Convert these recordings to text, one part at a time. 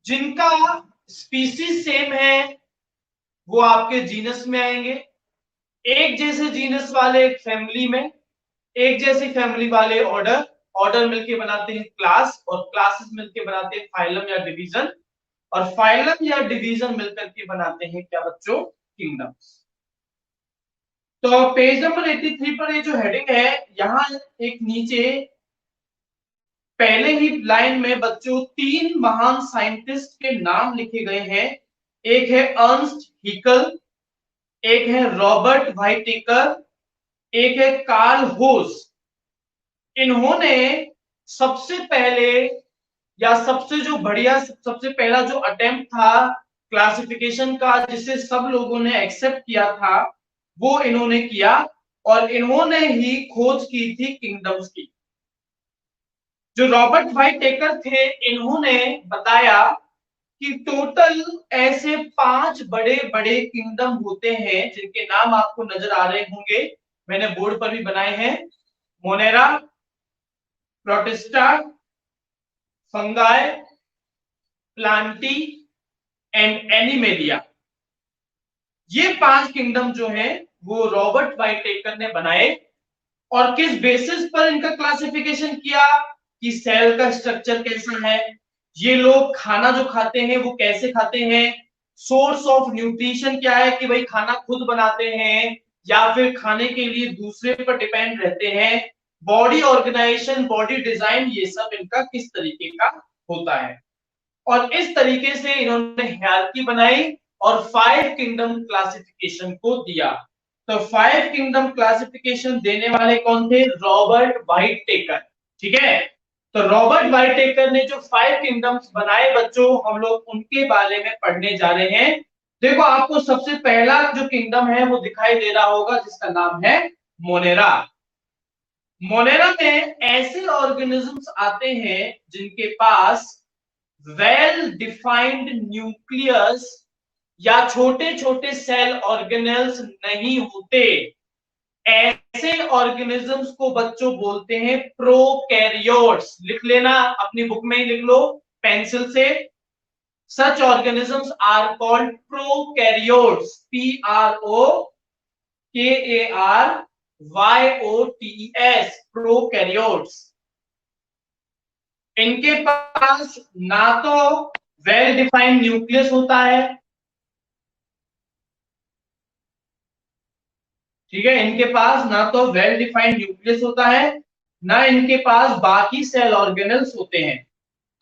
जिनका species same है वो आपके जीनस में आएंगे। एक जैसे जीनस वाले एक फैमिली में, एक जैसी फैमिली वाले ऑर्डर, ऑर्डर मिलके बनाते हैं क्लास, और क्लासेस मिलके बनाते हैं फाइलम या डिवीजन, और फाइलम या डिवीजन मिलकर के बनाते हैं क्या बच्चों? किंगडम्स। तो पेज नंबर 83 पर ये जो हेडिंग है, यहां एक नीचे पहले ही लाइन में बच्चों 3 महान साइंटिस्ट के नाम लिखे गए हैं। एक है अर्नस्ट हिकल, एक है रॉबर्ट वाइटेकर, एक है कार्ल होस। इन्होंने सबसे पहले, या सबसे जो बढ़िया, सबसे पहला जो अटेम्प्ट था क्लासिफिकेशन का, जिसे सब लोगों ने एक्सेप्ट किया था, वो इन्होंने किया, और इन्होंने ही खोज की थी किंगडम्स की। जो रॉबर्ट वाइटेकर थे, इन्होंने बताया कि टोटल ऐसे 5 बड़े बड़े किंगडम होते हैं, जिनके नाम आपको नजर आ रहे होंगे, मैंने बोर्ड पर भी बनाए हैं। Monera, protista, fungi, Plantae and animalia. ये 5 किंगडम जो हैं वो रॉबर्ट वाइटेकर ने बनाए। और किस बेसिस पर इनका क्लासिफिकेशन किया कि सेल का स्ट्रक्चर कैसा है, ये लोग खाना जो खाते हैं वो कैसे खाते हैं, सोर्स ऑफ न्यूट्रिशन क्या है, कि भाई खाना खुद बनाते हैं या फिर खाने के लिए दूसरे पर डिपेंड रहते हैं, बॉडी ऑर्गेनाइजेशन, बॉडी डिजाइन, ये सब इनका किस तरीके का होता है। और इस तरीके से इन्होंने हायरार्की बनाई और 5 किंगडम क्लासिफिकेशन को दिया। तो 5 किंगडम क्लासिफिकेशन देने वाले कौन थे? रॉबर्ट वाइटेकर। ठीक है, तो रॉबर्ट वाइटेकर ने जो 5 किंगडम्स बनाए बच्चों, हम लोग उनके बारे में पढ़ने जा रहे हैं। देखो, आपको सबसे पहला जो किंगडम है वो दिखाई दे रहा होगा, जिसका नाम है मोनेरा। मोनेरा में ऐसे ऑर्गेनिजम्स आते हैं जिनके पास वेल डिफाइंड न्यूक्लियस या छोटे छोटे सेल ऑर्गेनेल्स नहीं होते। ऐसे ऑर्गेनिजम्स को बच्चों बोलते हैं प्रोकैरियोट्स। लिख लेना, अपनी बुक में ही लिख लो पेंसिल से। Such organisms are called prokaryotes, PROKARYOTES, prokaryotes. इनके पास ना तो वेल डिफाइंड न्यूक्लियस होता है, ठीक है, इनके पास ना तो वेल डिफाइंड न्यूक्लियस होता है, ना इनके पास बाकी सेल ऑर्गेनल्स होते हैं,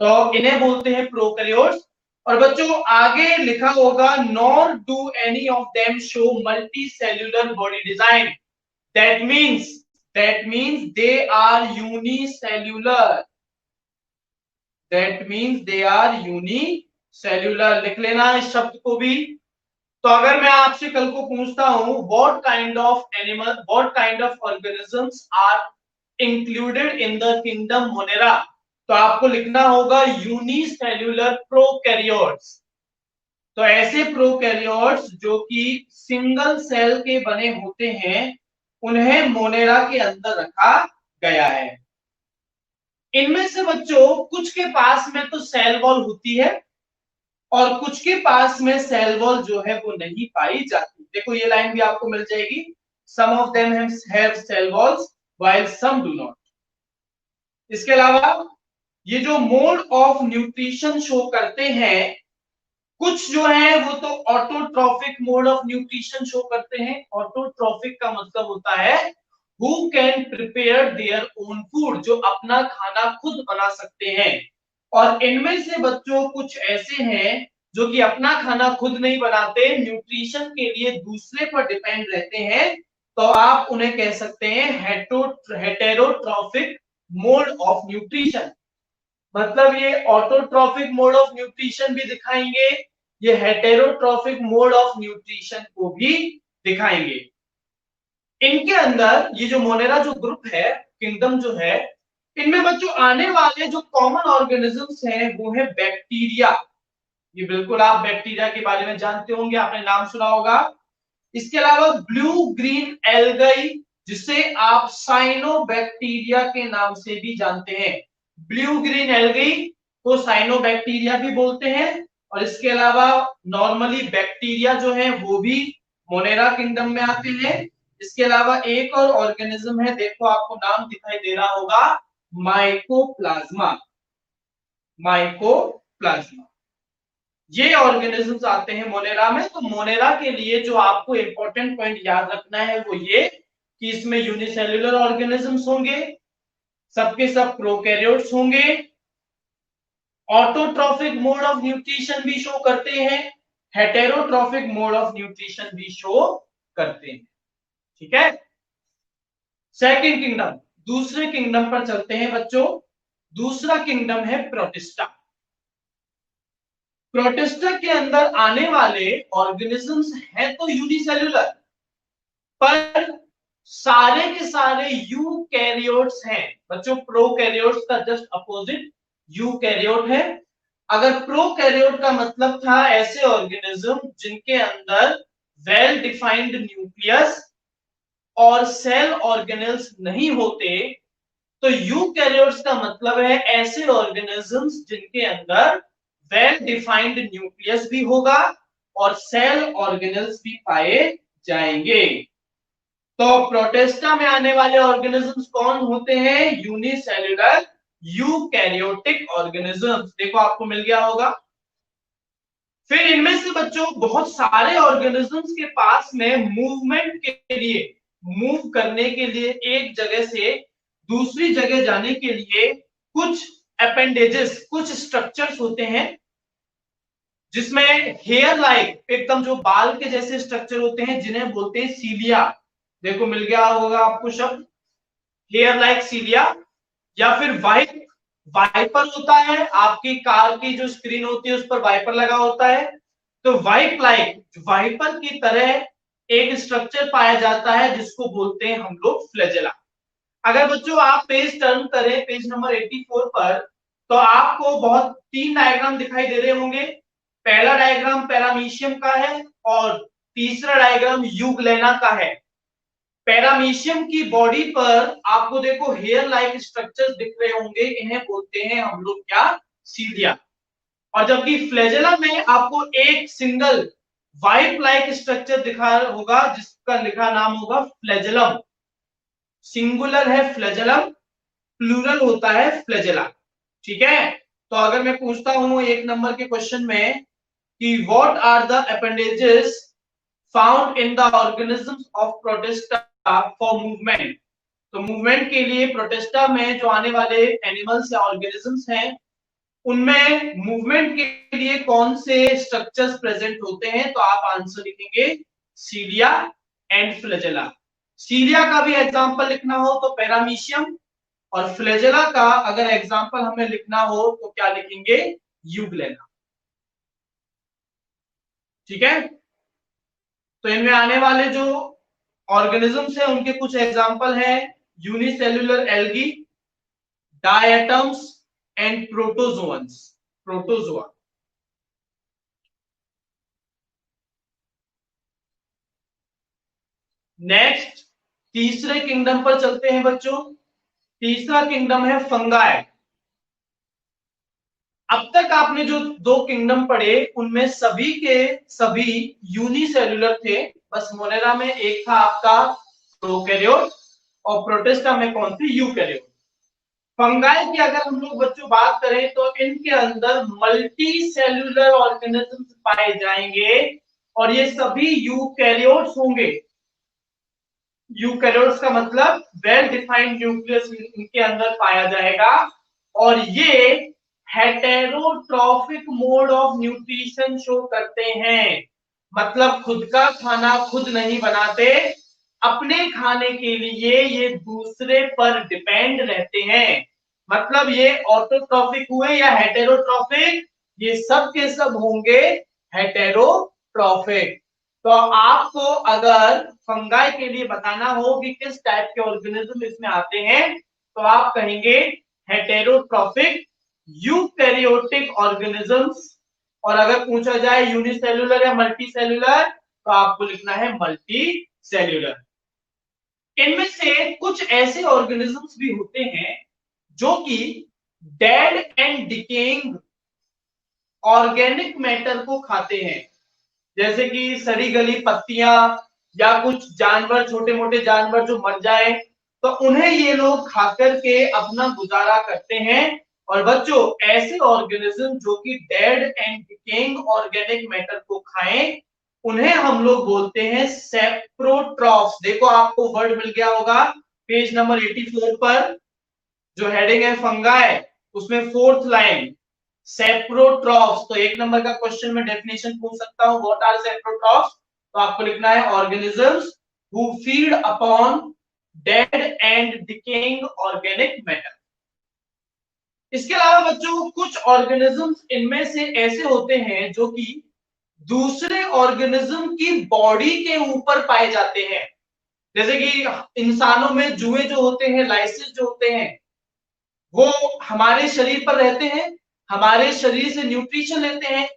तो इन्हें बोलते हैं प्रोकैरियोट्स। और बच्चों आगे लिखा होगा, nor do any of them show multicellular body design. That means they are unicellular. That means they are unicellular. लिख लेना इस शब्द को भी। तो अगर मैं आपसे कल को पूछता हूं what kind of animal, what kind of organisms are included in the kingdom Monera, तो आपको लिखना होगा यूनिसेल्यूलर प्रोकैरियोट्स। तो ऐसे प्रोकैरियोट्स जो कि सिंगल सेल के बने होते हैं, उन्हें मोनेरा के अंदर रखा गया है। इनमें से बच्चों कुछ के पास में तो सेल वॉल होती है, और कुछ के पास में सेल वॉल जो है वो नहीं पाई जाती। देखो ये लाइन भी आपको मिल जाएगी, some of them have cell walls while some do not. इसके अलावा ये जो मोड ऑफ न्यूट्रिशन शो करते हैं, कुछ जो है वो तो autotrophic mode of nutrition show करते हैं। ऑटोट्रॉफिक का मतलब होता है who can prepare their own food, जो अपना खाना खुद बना सकते हैं। और इनमें से बच्चों कुछ ऐसे हैं जो कि अपना खाना खुद नहीं बनाते, न्यूट्रिशन के लिए दूसरे पर डिपेंड रहते हैं, तो आप उन्हें कह सकते हैं हेटेरोट्रॉफिक मोड ऑफ न्यूट्रिशन। मतलब ये ऑटोट्रॉफिक मोड ऑफ न्यूट्रिशन भी दिखाएंगे, ये हेटेरोट्रॉफिक मोड ऑफ न्यूट्रिशन को भी दिखाएंगे। इनके अंदर ये जो मोनेरा जो ग्रुप है, किंगडम जो है, इनमें बच्चों आने वाले जो कॉमन ऑर्गेनिजम्स हैं वो है बैक्टीरिया। ये बिल्कुल आप बैक्टीरिया के बारे में जानते होंगे, आपने नाम सुना होगा। इसके अलावा ब्लू ग्रीन एल्गाई, जिसे आप साइनोबैक्टीरिया के नाम से भी जानते हैं। ब्लू ग्रीन एल्गाई, को साइनोबैक्टीरिया भी बोलते हैं, और इसके अलावा नॉर्मली बैक्टीरिया जो है वो भी मोनेरा किंगडम में आते हैं। इसके अलावा एक और ऑर्गेनिज्म है, देखो आपको नाम दिखाई दे रहा होगा, माइकोप्लाज्मा। माइकोप्लाज्मा, ये ऑर्गेनिजम्स आते हैं मोनेरा में। तो मोनेरा के लिए जो आपको इंपॉर्टेंट पॉइंट याद रखना है वो ये कि इसमें यूनिसेल्युलर ऑर्गेनिजम्स होंगे, सबके सब प्रोकैरियोट्स होंगे, ऑटोट्रॉफिक मोड ऑफ न्यूट्रिशन भी शो करते हैं, हेटेरोट्रॉफिक मोड ऑफ न्यूट्रिशन भी शो करते हैं। ठीक है, सेकंड किंगडम, दूसरे किंगडम पर चलते हैं बच्चों। दूसरा किंगडम है प्रोटिस्टा। प्रोटिस्टा के अंदर आने वाले ऑर्गेनिजम्स हैं तो यूनिसेल्युलर, पर सारे के सारे यूकैरियोट्स हैं बच्चों। प्रोकैरियोट्स का जस्ट अपोजिट यूकैरियोट है। अगर प्रोकैरियोट का मतलब था ऐसे ऑर्गेनिज्म जिनके अंदर वेल डिफाइंड न्यूक्लियस और सेल ऑर्गेनेल्स नहीं होते, तो यूकैरियोट्स का मतलब है ऐसे ऑर्गेनिजम्स जिनके अंदर वेल डिफाइंड न्यूक्लियस भी होगा और सेल ऑर्गेनेल्स भी पाए जाएंगे। तो प्रोटिस्टा में आने वाले ऑर्गेनिजम्स कौन होते हैं? Unicellular eukaryotic organisms. देखो आपको मिल गया होगा। फिर इनमें से बच्चों बहुत सारे ऑर्गेनिजम्स के पास में मूवमेंट के लिए, मूव करने के लिए, एक जगह से दूसरी जगह जाने के लिए कुछ अपेंडेजेस, कुछ स्ट्रक्चर्स होते हैं जिसमें हेयर लाइक, एकदम जो बाल के जैसे स्ट्रक्चर होते हैं जिन्हें बोलते हैं सीलिया। देखो मिल गया होगा आपको शब्द, हेयर लाइक सीलिया। या फिर वाइपर होता है, आपकी कार की जो स्क्रीन होती है उस पर वाइपर लगा होता है, तो वाइपर की तरह एक स्ट्रक्चर पाया जाता है जिसको बोलते हैं हम लोग फ्लैजेला। अगर बच्चों आप पेज टर्न करें, पेज नंबर 84 पर, तो आपको बहुत 3 डायग्राम दिखाई दे रहे होंगे। पहला डायग्राम पैरामीशियम का है और तीसरा डायग्राम यूग्लेना का है। पैरामीशियम की बॉडी पर आपको देखो हेयर लाइक स्ट्रक्चर्स दिख रहे होंगे, इन्हें बोलते हैं हम लोग क्या? सीलिया। और जबकि फ्लैजेला में आपको एक सिंगल वाइप लाइक स्ट्रक्चर दिखा होगा जिसका लिखा नाम होगा फ्लैजेलम। सिंगुलर है फ्लैजेलम, प्लूरल होता है फ्लैजेला। ठीक है, तो अगर मैं पूछता हूं 1 नंबर के क्वेश्चन में कि what are the appendages found in the organisms of Protista for movement, तो मूवमेंट के लिए प्रोटिस्टा में जो आने वाले एनिमल्स या ऑर्गेनिजम्स हैं उनमें मूवमेंट के लिए कौन से स्ट्रक्चर्स प्रेजेंट होते हैं, तो आप आंसर लिखेंगे सीलिया एंड फ्लैजेला। सीलिया का भी एग्जांपल लिखना हो तो पैरामीशियम, और फ्लैजेला का अगर एग्जांपल हमें लिखना हो तो क्या लिखेंगे? यूग्लेना। ठीक है, तो इनमें आने वाले जो ऑर्गेनिजम्स हैं उनके कुछ एग्जांपल हैं, unicellular algae, diatoms and protozoans, protozoa. Next तीसरे किंगडम पर चलते हैं बच्चों। तीसरा किंगडम है फंगाई। अब तक आपने जो 2 किंगडम पढ़े उनमें सभी के सभी यूनिसेल्युलर थे, बस मोनेरा में एक था आपका प्रोकैरियोट और प्रोटिस्टा में कौन सी? यूकैरियोट। फंगाई की अगर हम लोग बच्चों बात करें तो इनके अंदर मल्टी सेल्युलर ऑर्गेनिजम्स पाए जाएंगे और ये सभी यूकैरियोट्स होंगे। यूकैरियोट्स का मतलब वेल डिफाइंड न्यूक्लियस इनके अंदर पाया जाएगा और ये heterotrophic mode of nutrition show करते हैं। मतलब खुद का खाना खुद नहीं बनाते, अपने खाने के लिए ये दूसरे पर डिपेंड रहते हैं। मतलब ये ऑटोट्रॉफिक हुए या हेटेरोट्रॉफिक, ये सब के सब होंगे हेटेरोट्रॉफिक। तो आपको अगर फंगाई के लिए बताना हो कि किस टाइप के ऑर्गेनिज्म इसमें आते हैं तो आप कहेंगे हेटेरोट्रॉफिक यूकैरियोटिक ऑर्गेनिजम्स, और अगर पूछा जाए यूनिसेल्युलर या मल्टी सेल्युलर तो आपको लिखना है मल्टी सेल्युलर। इनमें से कुछ ऐसे ऑर्गेनिजम्स भी होते हैं जो कि dead and decaying organic matter को खाते हैं, जैसे कि सड़ी गली पत्तियां या कुछ जानवर, छोटे मोटे जानवर जो मर जाए तो उन्हें ये लोग खाकर के अपना गुजारा करते हैं। और बच्चों ऐसे ऑर्गेनिज्म जो कि dead and decaying organic matter को खाएं उन्हें हम लोग बोलते हैं सेप्रोट्रॉफ्स। देखो आपको वर्ड मिल गया होगा पेज नंबर 84 पर, जो हेडिंग है फंगाई, उसमें फोर्थ लाइन सेप्रोट्रॉफ्स। तो एक नंबर का क्वेश्चन में डेफिनेशन पूछ सकता हूं, व्हाट आर सेप्रोट्रॉफ्स? तो आपको लिखना है organisms who feed upon dead and decaying organic matter. इसके अलावा बच्चों कुछ ऑर्गेनिजम्स इनमें से ऐसे होते हैं जो कि दूसरे ऑर्गेनिज्म की बॉडी के ऊपर पाए जाते हैं, जैसे कि इंसानों में जुए जो होते हैं, लाइसिस जो होते हैं, वो हमारे शरीर पर रहते हैं, हमारे शरीर से न्यूट्रिशन लेते हैं।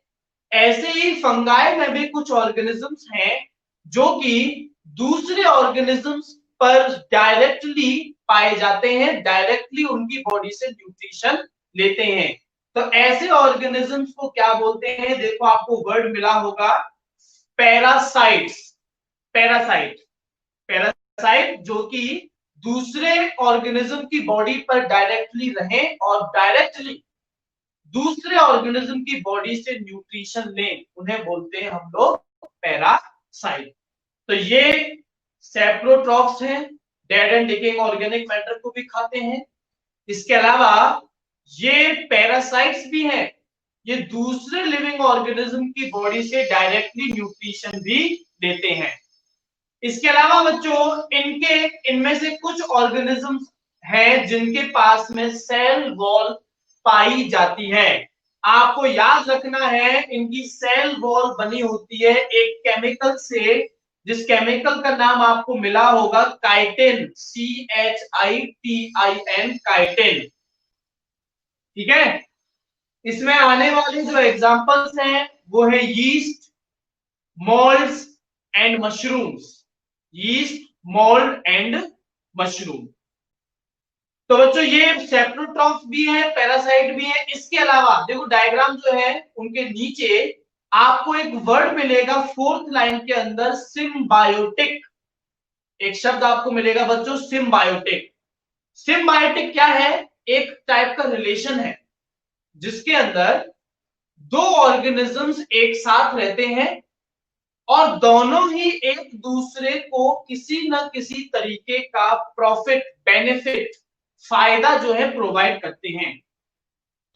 ऐसे ही फंगाई में भी कुछ ऑर्गेनिजम्स हैं जो कि दूसरे ऑर्गेनिजम्स पर डायरेक्टली पाए जाते हैं, डायरेक्टली उनकी बॉडी से न्यूट्रिशन लेते हैं। तो ऐसे ऑर्गेनिजम्स को क्या बोलते हैं? देखो आपको वर्ड मिला होगा पैरासाइट्स। पैरासाइट, पैरासाइट जो कि दूसरे ऑर्गेनिज्म की बॉडी पर डायरेक्टली रहे और डायरेक्टली दूसरे ऑर्गेनिज्म की बॉडी से न्यूट्रिशन लें, उन्हें बोलते हैं हम लोग पैरासाइट। तो ये सेप्रोट्रॉफ्स हैं, dead and decaying organic matter को भी खाते हैं। इसके अलावा ये पैरासाइट्स भी हैं, ये दूसरे लिविंग ऑर्गेनिज्म की बॉडी से डायरेक्टली न्यूट्रिशन भी लेते हैं। इसके अलावा बच्चों इनमें से कुछ ऑर्गेनिजम्स हैं जिनके पास में सेल वॉल पाई जाती है। आपको याद रखना है इनकी सेल वॉल बनी होती है एक केमिकल से, जिस केमिकल का नाम आपको मिला होगा काइटिन, CHITIN, काइटिन। ठीक है, इसमें आने वाले जो एग्जांपल्स हैं वो है yeast, moulds and mushrooms. Yeast, mould and mushroom. तो बच्चों ये सेप्रोट्रॉफ्स भी है, पैरासाइट भी है। इसके अलावा देखो डायग्राम जो है उनके नीचे आपको एक वर्ड मिलेगा फोर्थ लाइन के अंदर, सिम्बायोटिक। एक शब्द आपको मिलेगा बच्चों सिम्बायोटिक। सिम्बायोटिक क्या है? एक टाइप का रिलेशन है जिसके अंदर दो ऑर्गेनिजम्स एक साथ रहते हैं और दोनों ही एक दूसरे को किसी न किसी तरीके का प्रॉफिट, बेनिफिट, फायदा जो है प्रोवाइड करते हैं।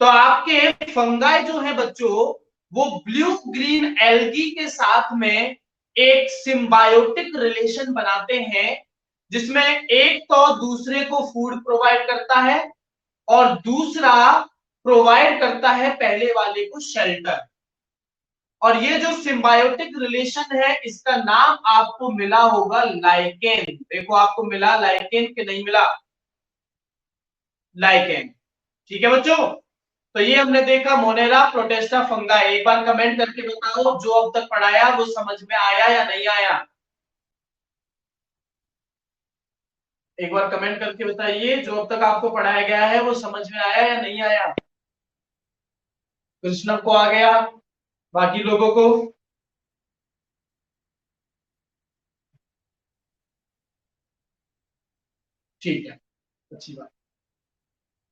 तो आपके फंगाई जो है बच्चों वो ब्लू ग्रीन एल्गी के साथ में एक सिम्बायोटिक रिलेशन बनाते हैं, जिसमें एक तो दूसरे को फूड प्रोवाइड करता है और दूसरा प्रोवाइड करता है पहले वाले को शेल्टर। और ये जो सिम्बायोटिक रिलेशन है इसका नाम आपको मिला होगा लाइकेन। देखो आपको मिला लाइकेन कि नहीं मिला? लाइकेन। ठीक है बच्चों, तो ये हमने देखा मोनेरा, प्रोटेस्टा, फंगाई। एक बार कमेंट करके बताओ जो अब तक पढ़ाया वो समझ में आया या नहीं आया। एक बार कमेंट करके बताइए जो अब तक आपको पढ़ाया गया है वो समझ में आया या नहीं आया। कृष्ण को आ गया, बाकी लोगों को? ठीक है, अच्छी बात।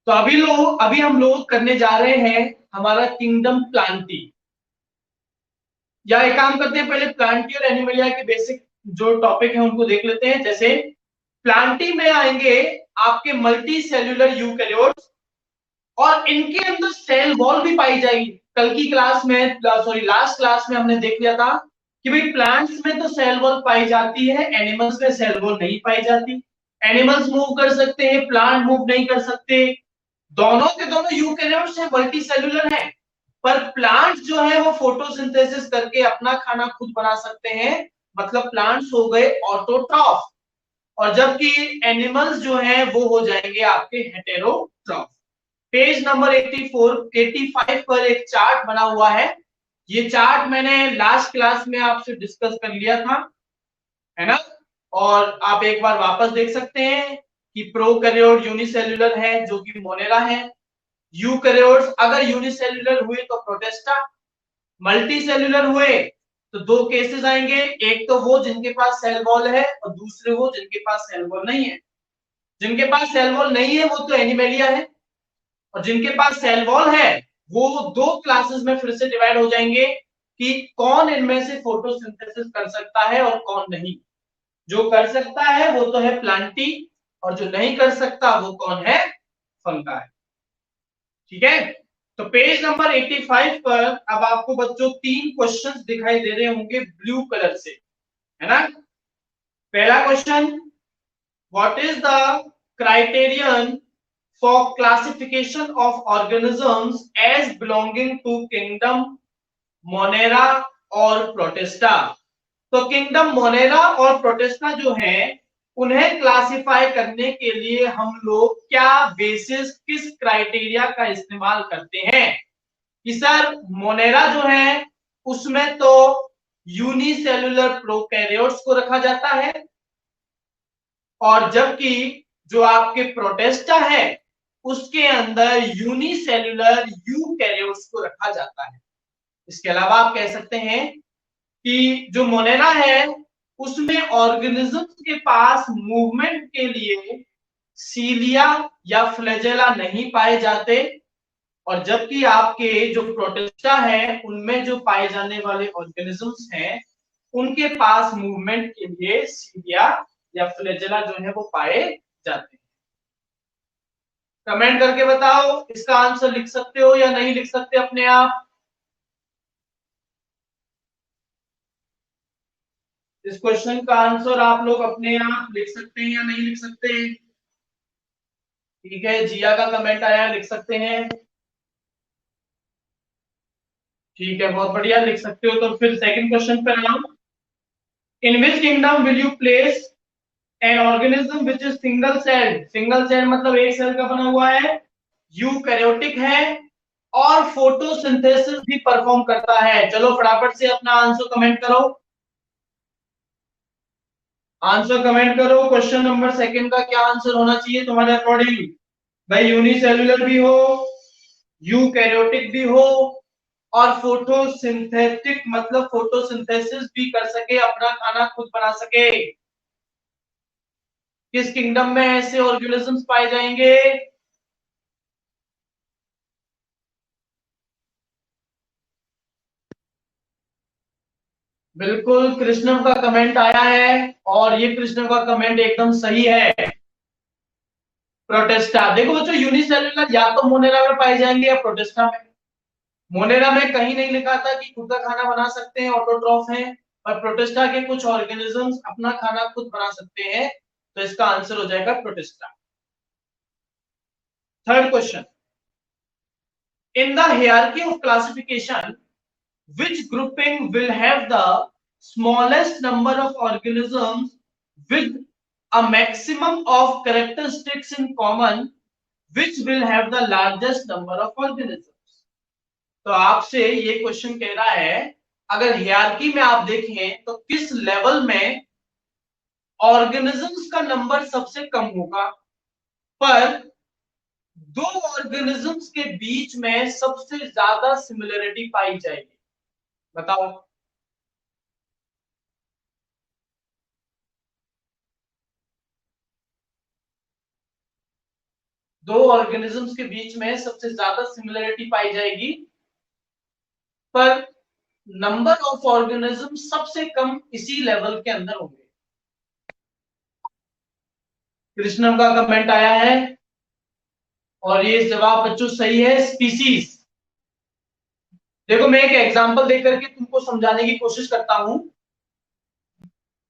तो अभी हम लोग करने जा रहे हैं हमारा किंगडम प्लांटी। या एक काम करते हैं, पहले प्लांटी और एनिमलिया के बेसिक जो टॉपिक है उनको देख लेते हैं। जैसे प्लांटी में आएंगे आपके मल्टी सेल्यूलर यूकैरियोट्स, और इनके अंदर सेल वॉल भी पाई जाएगी। कल की क्लास में, सॉरी लास्ट क्लास में हमने देख लिया था कि भाई प्लांट्स में तो सेल वॉल पाई जाती है, एनिमल्स में सेल वॉल नहीं पाई जाती। एनिमल्स मूव कर सकते हैं, प्लांट मूव नहीं कर सकते। दोनों के दोनों यूकैरियोट्स हैं, मल्टी सेल्यूलर हैं, पर प्लांट्स जो है वो फोटोसिंथेसिस करके अपना खाना खुद बना सकते हैं, मतलब प्लांट्स हो गए ऑटोट्रॉफ। और जबकि एनिमल्स जो है वो हो जाएंगे आपके हेटेरोट्रॉफ। पेज नंबर 85 पर एक चार्ट बना हुआ है। ये चार्ट मैंने लास्ट क्लास में आपसे डिस्कस कर लिया था, है ना? और आप एक बार वापस देख सकते हैं कि प्रोकैरियोट यूनिसेल्युलर है जो कि मोनेरा है, यूकैरियोट्स अगर यूनिसेल्युलर हुए तो प्रोटिस्टा, मल्टी सेल्युलर हुए तो दो केसेस आएंगे, एक तो वो जिनके पास सेल वॉल है और दूसरे वो जिनके पास सेल वॉल नहीं है। जिनके पास सेल वॉल नहीं है वो तो एनिमेलिया है, और जिनके पास सेल वॉल है वो दो क्लासेस में फिर से डिवाइड हो जाएंगे कि कौन इनमें से फोटोसिंथेसिस कर सकता है और कौन नहीं। जो कर सकता है वो तो है प्लांटी, और जो नहीं कर सकता वो कौन है, फंगा है। ठीक है, तो पेज नंबर 85 पर अब आपको बच्चों तीन क्वेश्चंस दिखाई दे रहे होंगे ब्लू कलर से, है ना। पहला question, what is the criterion for classification of organisms as belonging to kingdom Monera और प्रोटिस्टा। तो किंगडम मोनेरा और प्रोटिस्टा जो है उन्हें क्लासिफाई करने के लिए हम लोग क्या बेसिस, किस क्राइटेरिया का इस्तेमाल करते हैं कि सर मोनेरा जो है उसमें तो यूनिसेल्युलर प्रोकैरियोट्स को रखा जाता है, और जबकि जो आपके प्रोटिस्टा है उसके अंदर यूनिसेल्युलर यूकैरियोट्स को रखा जाता है। इसके अलावा आप कह सकते हैं कि जो मोनेरा है उसमें ऑर्गेनिजम्स के पास मूवमेंट के लिए सीलिया या फ्लैजेला नहीं पाए जाते, और जबकि आपके जो प्रोटिस्टा है उनमें जो पाए जाने वाले ऑर्गेनिजम्स हैं उनके पास मूवमेंट के लिए सीलिया या फ्लैजेला जो है वो पाए जाते हैं। कमेंट करके बताओ, इसका आंसर लिख सकते हो या नहीं लिख सकते अपने आप। इस क्वेश्चन का आंसर आप लोग अपने आप लिख सकते हैं या नहीं लिख सकते। ठीक है, जिया का कमेंट आया, लिख सकते हैं। ठीक है, बहुत बढ़िया, लिख सकते हो। तो फिर सेकंड क्वेश्चन पर आओ। In which kingdom will you place an organism which is single cell. Single cell मतलब एक सेल का बना हुआ है, यूकैरियोटिक है और फोटोसिंथेसिस भी परफॉर्म करता है। चलो फटाफट से अपना आंसर कमेंट करो, आंसर कमेंट करो। क्वेश्चन नंबर सेकंड का क्या आंसर होना चाहिए तुम्हारे अकॉर्डिंग। भाई यूनिसेल्युलर भी हो, यूकैरियोटिक भी हो, और फोटोसिंथेटिक मतलब फोटोसिंथेसिस भी कर सके, अपना खाना खुद बना सके। किस किंगडम में ऐसे ऑर्गेनिजम्स पाए जाएंगे। बिल्कुल, कृष्णम का कमेंट आया है और ये कृष्णम का कमेंट एकदम सही है, प्रोटेस्टा। देखो बच्चों, यूनिसेल्युलर या तो मोनेरा में पाए जाएंगे या प्रोटेस्टा में। मोनेरा में कहीं नहीं लिखा था कि खुद का खाना बना सकते हैं, ऑटोट्रॉफ हैं, और प्रोटेस्टा के कुछ ऑर्गेनिजम्स अपना खाना खुद बना सकते हैं, तो इसका आंसर हो जाएगा Protista. Third question, in the hierarchy of classification which grouping will have the smallest number of organisms with a maximum of characteristics in common, which will have the largest number of organisms। तो आपसे ये question कह रहा है अगर hierarchy में आप देखें तो किस लेवल में ऑर्गेनिजम्स का नंबर सबसे कम होगा, पर दो ऑर्गेनिजम्स के बीच में सबसे ज्यादा सिमिलरिटी पाई जाएगी। बताओ। दो ऑर्गेनिजम्स के बीच में सबसे ज्यादा सिमिलरिटी पाई जाएगी, पर नंबर ऑफ ऑर्गेनिज्म सबसे कम इसी लेवल के अंदर होंगे। कृष्णम का कमेंट आया है और ये जवाब बच्चों सही है, स्पीसीज। देखो मैं एक एग्जांपल देकर के तुमको समझाने की कोशिश करता हूं।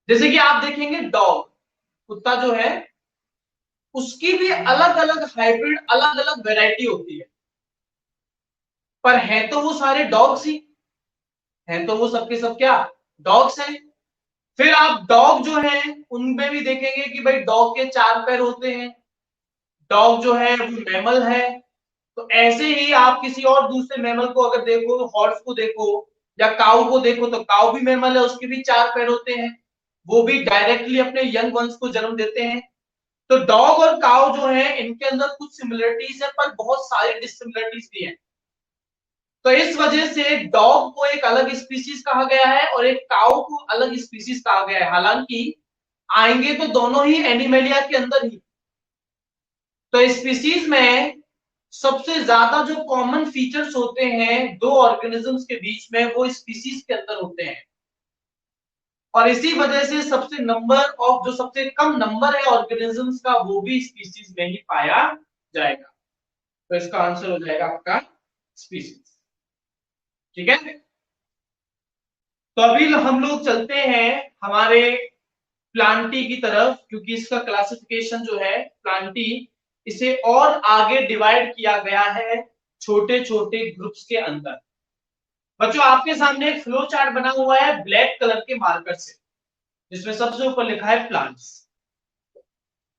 जैसे कि आप देखेंगे डॉग, कुत्ता जो है उसकी भी अलग अलग हाइब्रिड, अलग अलग वैरायटी होती है, पर है तो वो सारे डॉग्स ही हैं, तो वो सबके सब क्या, डॉग्स हैं। फिर आप डॉग जो है उनमें भी देखेंगे कि भाई डॉग के चार पैर होते हैं, डॉग जो है वो मैमल है। तो ऐसे ही आप किसी और दूसरे मैमल को अगर देखो, हॉर्स को देखो या काऊ को देखो, तो काऊ भी मैमल है, उसके भी चार पैर होते हैं, वो भी डायरेक्टली अपने यंग वंस को जन्म देते हैं। तो डॉग और काउ जो है इनके अंदर कुछ सिमिलरिटीज है पर बहुत सारी डिसिमिलरिटीज भी हैं। तो इस वजह से डॉग को एक अलग स्पीसीज कहा गया है और एक काउ को अलग स्पीसीज कहा गया है, हालांकि आएंगे तो दोनों ही एनिमेलिया के अंदर ही। तो स्पीसीज में सबसे ज्यादा जो कॉमन फीचर्स होते हैं दो ऑर्गेनिजम्स के बीच में वो स्पीसीज के अंदर होते हैं, और इसी वजह से सबसे कम नंबर है ऑर्गेनिजम्स का वो भी स्पीसीज में ही पाया जाएगा। तो इसका आंसर हो जाएगा आपका स्पीसीज। ठीक है, तो अभी हम लोग चलते हैं हमारे प्लांटी की तरफ, क्योंकि इसका क्लासिफिकेशन जो है प्लांटी, इसे और आगे डिवाइड किया गया है छोटे छोटे ग्रुप्स के अंदर। बच्चों आपके सामने एक फ्लो चार्ट बना हुआ है ब्लैक कलर के मार्कर से, जिसमें सबसे ऊपर लिखा है प्लांट्स।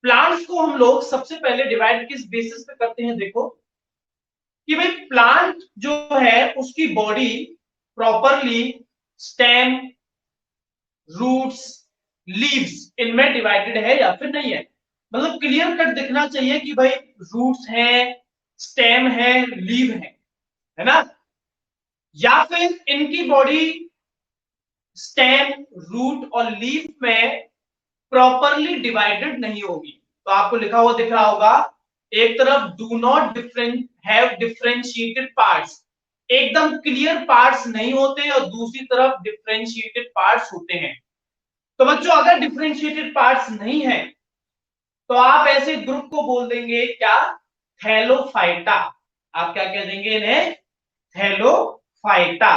प्लांट्स को हम लोग सबसे पहले डिवाइड किस बेसिस पे करते हैं, देखो कि भाई प्लांट जो है उसकी body properly stem, roots, leaves इनमें डिवाइडेड है या फिर नहीं है। मतलब क्लियर कट दिखना चाहिए कि भाई रूट्स हैं, स्टेम है, लीव है ना, या फिर इनकी बॉडी स्टेम, रूट और लीफ में प्रॉपरली डिवाइडेड नहीं होगी। तो आपको लिखा हुआ दिख रहा होगा, एक तरफ do not have differentiated parts, एकदम क्लियर पार्ट्स नहीं होते, और दूसरी तरफ डिफरेंशिएटेड पार्ट्स होते हैं। तो बच्चों अगर डिफरेंशिएटेड पार्ट्स नहीं है तो आप ऐसे ग्रुप को बोल देंगे क्या, थैलोफाइटा। आप क्या कह देंगे इन्हें, थैलोफाइटा।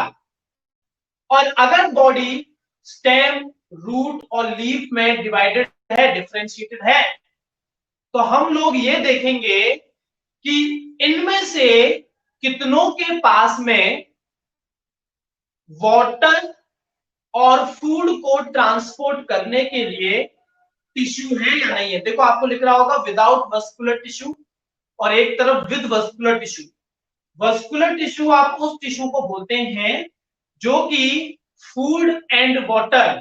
और अगर बॉडी स्टेम, रूट और लीफ में डिवाइडेड है, डिफरेंशिएटेड है, तो हम लोग ये देखेंगे कि इनमें से कितनों के पास में वाटर और फूड को ट्रांसपोर्ट करने के लिए टिश्यू है या नहीं है। देखो आपको लिख रहा होगा विदाउट वस्कुलर टिश्यू और एक तरफ with vascular tissue. Vascular tissue आप उस टिश्यू को बोलते हैं जो कि फूड एंड वाटर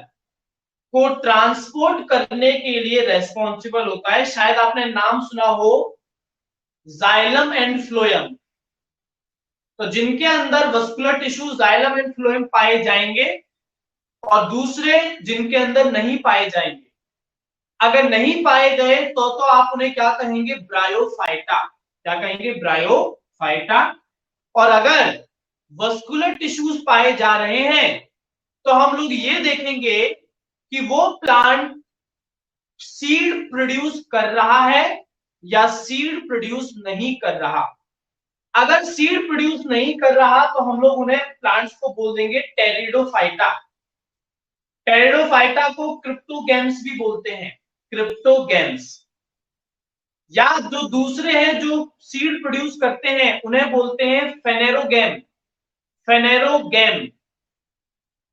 को ट्रांसपोर्ट करने के लिए रेस्पॉन्सिबल होता है। शायद आपने नाम सुना हो जाइलम एंड फ्लोएम। तो जिनके अंदर vascular tissue xylem and phloem पाए जाएंगे और दूसरे जिनके अंदर नहीं पाए जाएंगे। अगर नहीं पाए गए तो आप उन्हें क्या कहेंगे, ब्रायोफाइटा। क्या कहेंगे, ब्रायोफाइटा। और अगर वस्कुलर टिश्यूज पाए जा रहे हैं तो हम लोग ये देखेंगे कि वो प्लांट सीड प्रोड्यूस कर रहा है या सीड प्रोड्यूस नहीं कर रहा। अगर सीड प्रोड्यूस नहीं कर रहा तो हम लोग उन्हें प्लांट्स को बोल देंगे टेरिडोफाइटा। टेरिडोफाइटा को क्रिप्टोगैम्स भी बोलते हैं, क्रिप्टोगैम्स। या जो दूसरे हैं जो सीड प्रोड्यूस करते हैं उन्हें बोलते हैं फेनेरोगैम, फेनेरोगैम।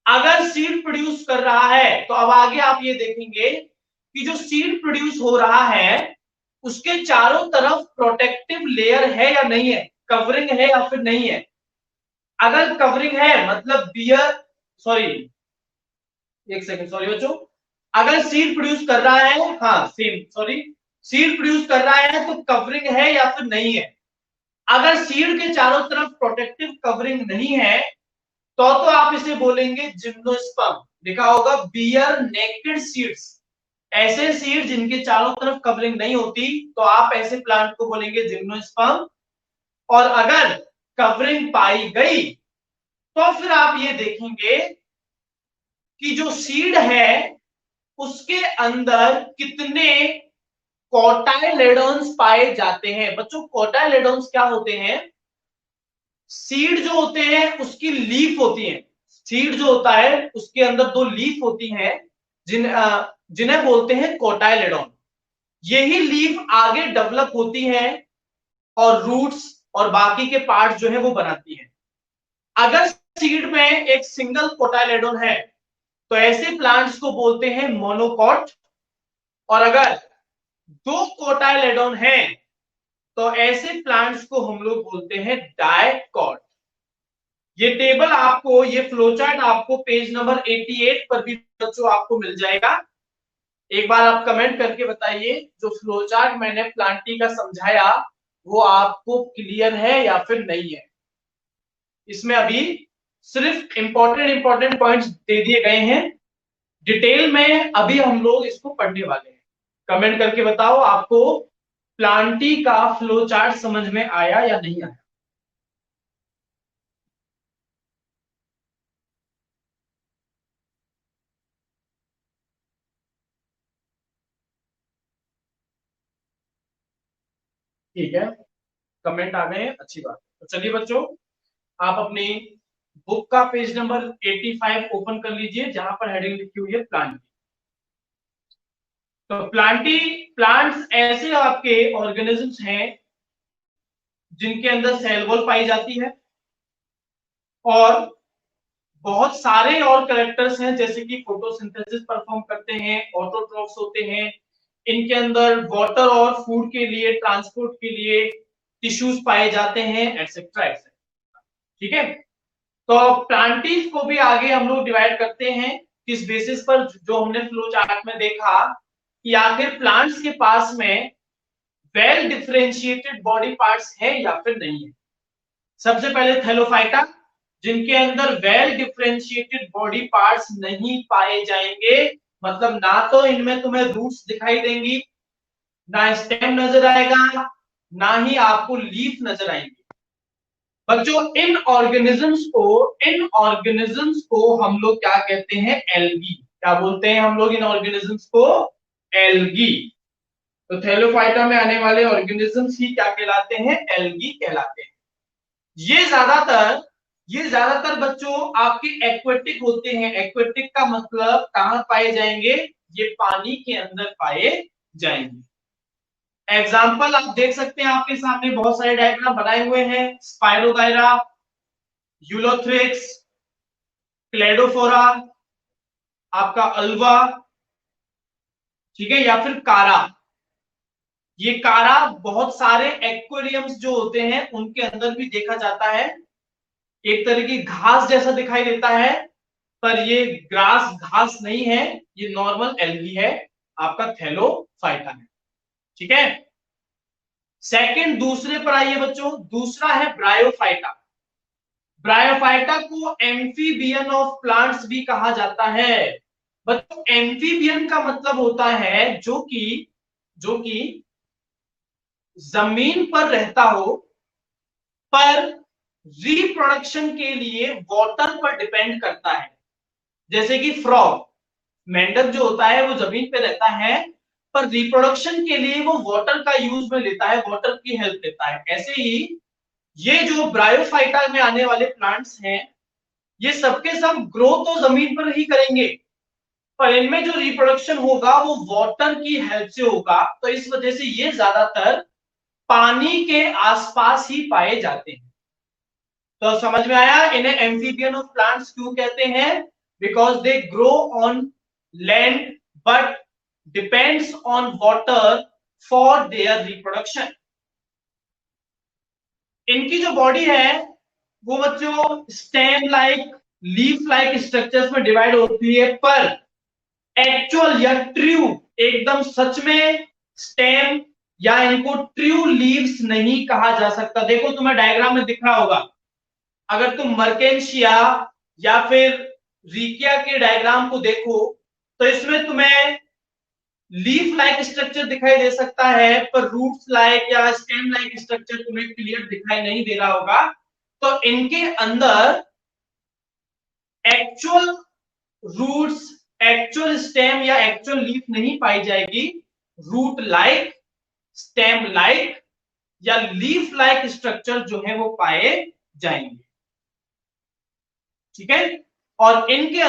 अगर सीड प्रोड्यूस कर रहा है तो अब आगे आप ये देखेंगे कि जो सीड प्रोड्यूस हो रहा है उसके चारों तरफ प्रोटेक्टिव लेयर है या नहीं है, कवरिंग है या फिर नहीं है। अगर कवरिंग है मतलब एक सेकंड सॉरी बच्चों, अगर सीड प्रोड्यूस कर रहा है, सीड प्रोड्यूस कर रहा है तो कवरिंग है या फिर नहीं है। अगर सीड के चारों तरफ प्रोटेक्टिव कवरिंग नहीं है तो आप इसे बोलेंगे जिम्नोस्पर्म। लिखा होगा बियर नेकेड सीड्स। ऐसे सीड जिनके चारों तरफ कवरिंग नहीं होती तो आप ऐसे प्लांट को बोलेंगे जिम्नोस्पर्म। और अगर कवरिंग पाई गई तो फिर आप ये देखेंगे कि जो सीड है उसके अंदर कितने कोटाइलेडोन्स पाए जाते हैं। बच्चों कोटाइलेडोन्स क्या होते हैं, सीड जो होते हैं उसकी लीफ होती है। सीड जो होता है उसके अंदर दो लीफ होती हैं जिन्हें बोलते हैं कोटाइलेडोन। यही लीफ आगे डेवलप होती है और रूट्स और बाकी के पार्ट जो है वो बनाती है। अगर सीड में एक सिंगल कोटाइलेडोन है तो ऐसे प्लांट्स को बोलते हैं मोनोकॉट, और अगर दो कोटाइलेडोन है तो ऐसे प्लांट्स को हम लोग बोलते हैं डायकॉट। ये टेबल आपको, ये फ्लोचार्ट आपको पेज नंबर 88 पर भी बच्चों आपको मिल जाएगा। एक बार आप कमेंट करके बताइए जो फ्लो चार्ट मैंने प्लांटी का समझाया वो आपको क्लियर है या फिर नहीं है। इसमें अभी सिर्फ इंपॉर्टेंट पॉइंट्स दे दिए गए हैं, डिटेल में अभी हम लोग इसको पढ़ने वाले हैं। कमेंट करके बताओ आपको प्लांटी का फ्लो चार्ट समझ में आया या नहीं आया। ठीक है, कमेंट आ गए, अच्छी बात। तो चलिए बच्चों, आप अपनी बुक का पेज नंबर 85 ओपन कर लीजिए जहां पर हेडिंग लिखी हुई है प्लांट। तो प्लांट्स ऐसे आपके ऑर्गेनिजम्स हैं जिनके अंदर सेल वॉल पाई जाती है और बहुत सारे और कैरेक्टर्स हैं जैसे कि फोटोसिंथेसिस परफॉर्म करते हैं, ऑटोट्रॉफ्स होते हैं, इनके अंदर वाटर और फूड के लिए, ट्रांसपोर्ट के लिए टिश्यूज पाए जाते हैं, एटसेट्रा एटसेट्रा। ठीक है, तो प्लांटीज को भी आगे हम लोग डिवाइड करते हैं किस बेसिस पर, जो हमने फ्लो चार्ट में देखा कि आखिर प्लांट्स के पास में वेल डिफरेंशिएटेड बॉडी पार्ट्स है या फिर नहीं है। सबसे पहले थैलोफाइटा, जिनके अंदर वेल डिफरेंशिएटेड बॉडी पार्ट्स नहीं पाए जाएंगे, मतलब ना तो इनमें तुम्हें रूट्स दिखाई देंगी, ना स्टेम नजर आएगा, ना ही आपको लीफ नजर आएंगी। बच्चों इन ऑर्गेनिजम्स को हम लोग क्या कहते हैं, एल्गी। क्या बोलते हैं हम लोग इन ऑर्गेनिजम्स को, एल्गी। तो थैलोफाइटा में आने वाले ऑर्गेनिजम्स ही क्या कहलाते हैं, एल्गी कहलाते हैं। ये ज्यादातर बच्चों आपके एक्वेटिक होते हैं। एक्वेटिक का मतलब कहां पाए जाएंगे, ये पानी के अंदर पाए जाएंगे। एग्जाम्पल आप देख सकते हैं, आपके सामने बहुत सारे डायग्राम बनाए हुए हैं, स्पायरोगायरा, यूलोथ्रिक्स, क्लेडोफोरा, आपका अल्वा, ठीक है, या फिर कारा। ये कारा बहुत सारे एक्वेरियम्स जो होते हैं उनके अंदर भी देखा जाता है। एक तरह की घास जैसा दिखाई देता है, पर ये ग्रास घास नहीं है, ये नॉर्मल एल्गी है, आपका थैलोफाइटा है। ठीक है, सेकंड दूसरे पर आइए बच्चों, दूसरा है ब्रायोफाइटा। ब्रायोफाइटा को एम्फीबियन ऑफ प्लांट्स भी कहा जाता है। बच्चों एम्फीबियन का मतलब होता है जो कि जमीन पर रहता हो पर रिप्रोडक्शन के लिए वाटर पर डिपेंड करता है। जैसे कि फ्रॉग, मेंढक जो होता है वो जमीन पे रहता है पर रिप्रोडक्शन के लिए वो वाटर का यूज में लेता है, वाटर की हेल्प लेता है। ऐसे ही ये जो ब्रायोफाइटा में आने वाले प्लांट्स हैं, ये सबके सब ग्रो तो जमीन पर ही करेंगे, पर इनमें जो रिप्रोडक्शन होगा वो वाटर की हेल्प से होगा। तो इस वजह से ये ज्यादातर पानी के आसपास ही पाए जाते हैं। तो समझ में आया इन्हें एम्फीबियन ऑफ प्लांट्स क्यों कहते हैं, because they grow on land but depends on water for their reproduction. इनकी जो बॉडी है वो बच्चों stem like, leaf like structures में डिवाइड होती है, पर एक्चुअल या ट्रू, एकदम सच में स्टेम या इनको ट्रू लीव्स नहीं कहा जा सकता। देखो तुम्हें डायग्राम में दिख रहा होगा, अगर तुम मर्केंशिया या फिर रिकिया के डायग्राम को देखो तो इसमें तुम्हें लीफ लाइक स्ट्रक्चर दिखाई दे सकता है, पर रूट्स लाइक या स्टेम लाइक स्ट्रक्चर तुम्हें क्लियर दिखाई नहीं दे रहा होगा। तो इनके अंदर एक्चुअल रूट्स, एक्चुअल स्टेम या एक्चुअल लीफ नहीं पाई जाएगी, रूट लाइक, स्टेम लाइक या लीफ लाइक स्ट्रक्चर जो है वो पाए जाएंगे। ठीक है, और इनके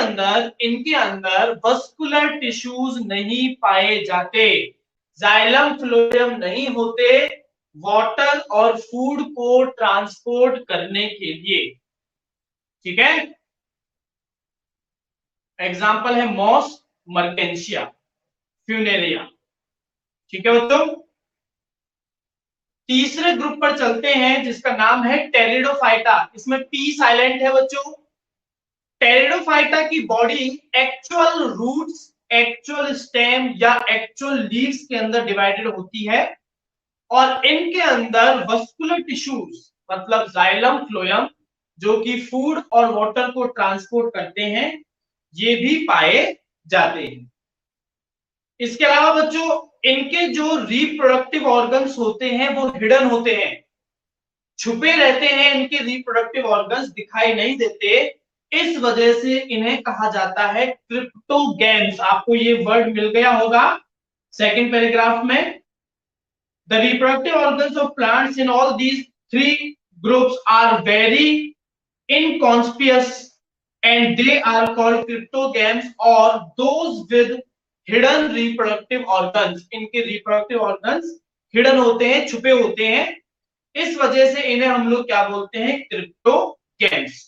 अंदर वस्कुलर टिश्यूज नहीं पाए जाते, जाइलम फ्लोएम नहीं होते वाटर और फूड को ट्रांसपोर्ट करने के लिए। ठीक है, एग्जाम्पल है मॉस, मर्केंशिया, फ्यूनेरिया। ठीक है बच्चों, तीसरे ग्रुप पर चलते हैं जिसका नाम है टेरिडोफाइटा। इसमें पी साइलेंट है बच्चों। टेरिडोफाइटा की body actual roots actual stem या एक्चुअल लीव्स के अंदर डिवाइडेड होती है, और इनके अंदर वस्कुलर टिश्यूज मतलब जाइलम फ्लोएम जो कि फूड और वाटर को ट्रांसपोर्ट करते हैं, ये भी पाए जाते हैं। इसके अलावा बच्चों इनके जो रिप्रोडक्टिव ऑर्गन्स होते हैं वो हिडन होते हैं, छुपे रहते हैं, इनके रिप्रोडक्टिव ऑर्गन्स दिखाई नहीं देते, इस वजह से इन्हें कहा जाता है क्रिप्टोगैम्स। आपको ये वर्ड मिल गया होगा सेकंड पैराग्राफ में। The reproductive organs of plants in all these three groups are very inconspicuous and they are called cryptogams or those with hidden reproductive organs. इनके reproductive organs hidden होते हैं, छुपे होते हैं, इस वजह से इन्हें हम लोग क्या बोलते हैं, क्रिप्टोगैम्स।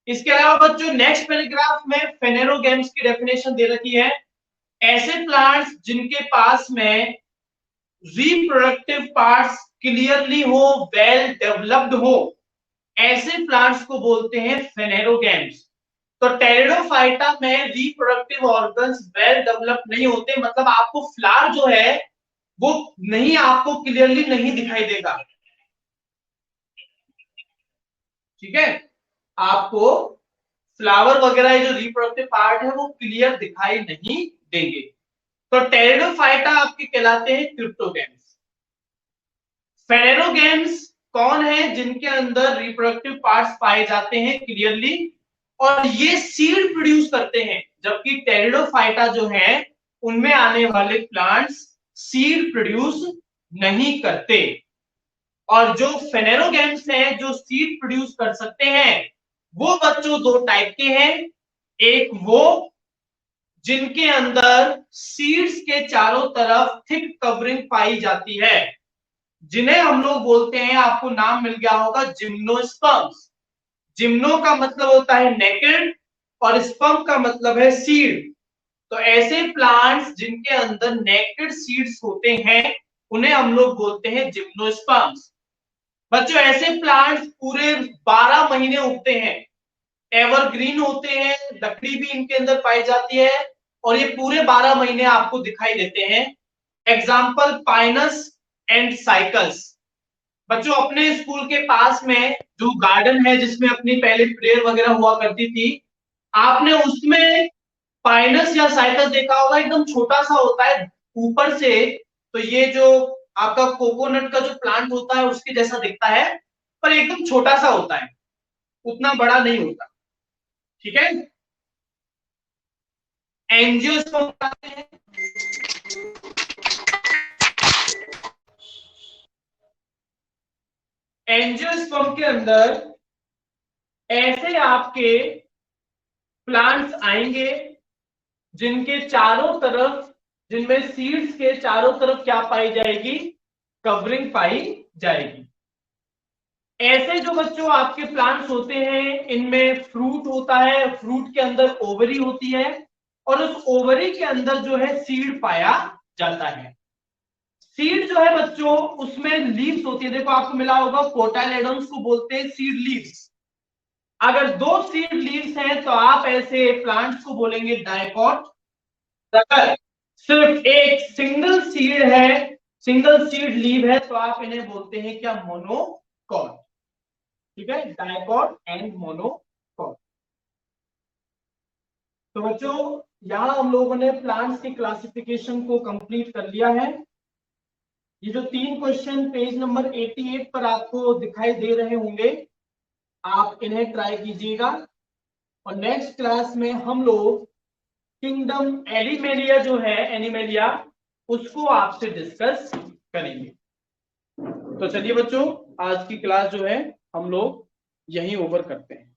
इसके अलावा बच्चों नेक्स्ट पैराग्राफ में फेनेरोगैम्स की डेफिनेशन दे रखी है, ऐसे प्लांट्स जिनके पास में रिप्रोडक्टिव पार्ट्स क्लियरली हो, वेल डेवलप्ड हो, ऐसे प्लांट्स को बोलते हैं फेनेरोगैम्स। तो टेरिडोफाइटा में रिप्रोडक्टिव ऑर्गन्स वेल डेवलप नहीं होते, मतलब आपको फ्लावर जो है वो नहीं, आपको क्लियरली नहीं दिखाई देगा, ठीक है, आपको फ्लावर वगैरह जो रिप्रोडक्टिव पार्ट है वो क्लियर दिखाई नहीं देंगे। तो टेरिडोफाइटा आपके कहलाते हैं क्रिप्टोगैम्स। फेनेरोगैम्स कौन है, जिनके अंदर रिप्रोडक्टिव पार्ट्स पाए जाते हैं क्लियरली और ये सीड प्रोड्यूस करते हैं, जबकि टेरिडोफाइटा जो है उनमें आने वाले प्लांट्स सीड प्रोड्यूस नहीं करते। और जो फेनेरोगैम्स हैं जो सीड प्रोड्यूस कर सकते हैं वो बच्चों दो टाइप के हैं, एक वो जिनके अंदर सीड्स के चारों तरफ थिक कवरिंग पाई जाती है, जिन्हें हम लोग बोलते हैं, आपको नाम मिल गया होगा, जिम्नोस्पर्म्स। जिम्नो का मतलब होता है नेकेड और स्पर्म का मतलब है सीड। तो ऐसे प्लांट्स जिनके अंदर नेकेड सीड्स होते हैं उन्हें हम लोग बोलते हैं जिम्नोस्पर्म्स। बच्चों ऐसे प्लांट्स पूरे 12 महीने उगते हैं, एवरग्रीन होते हैं, लकड़ी भी इनके अंदर पाई जाती है और ये पूरे 12 महीने आपको दिखाई देते हैं। Example Pinus and cycles. बच्चों अपने स्कूल के पास में जो गार्डन है जिसमें अपनी पहले प्रेयर वगैरह हुआ करती थी, आपने उसमें पाइनस या साइकल देखा होगा, एकदम छोटा सा होता है ऊपर से, तो ये जो आपका कोकोनट का जो प्लांट होता है उसके जैसा दिखता है, पर एकदम छोटा सा होता है, उतना बड़ा नहीं होता, ठीक है। एंजियोस्पर्म एंजियोस्पर्म के अंदर ऐसे आपके प्लांट्स आएंगे जिनके चारों तरफ, जिनमें सीड्स के चारों तरफ क्या पाई जाएगी, कवरिंग पाई जाएगी। ऐसे जो बच्चों आपके प्लांट्स होते हैं इनमें फ्रूट होता है, फ्रूट के अंदर ओवरी होती है और उस ओवरी के अंदर जो है सीड पाया जाता है। सीड जो है बच्चों उसमें लीव्स होती है, देखो आपको मिला होगा, कोटाइलेडोन्स को बोलते हैं सीड लीव्स। अगर दो सीड लीव्स हैं तो आप ऐसे प्लांट्स को बोलेंगे डायकॉट। अगर सिर्फ एक सिंगल सीड है, सिंगल सीड लीव है, तो आप इन्हें बोलते हैं क्या, मोनोकॉट, ठीक है, डायकॉट एंड मोनोकॉट। तो बच्चों यहां हम लोगों ने प्लांट्स की क्लासिफिकेशन को कंप्लीट कर लिया है। ये जो 3 क्वेश्चन पेज नंबर 88 पर आपको दिखाई दे रहे होंगे, आप इन्हें ट्राई कीजिएगा और नेक्स्ट क्लास में हम लोग किंगडम एनिमेलिया जो है, एनिमेलिया, उसको आपसे डिस्कस करेंगे। तो चलिए बच्चों आज की क्लास जो है हम लोग यहीं ओवर करते हैं।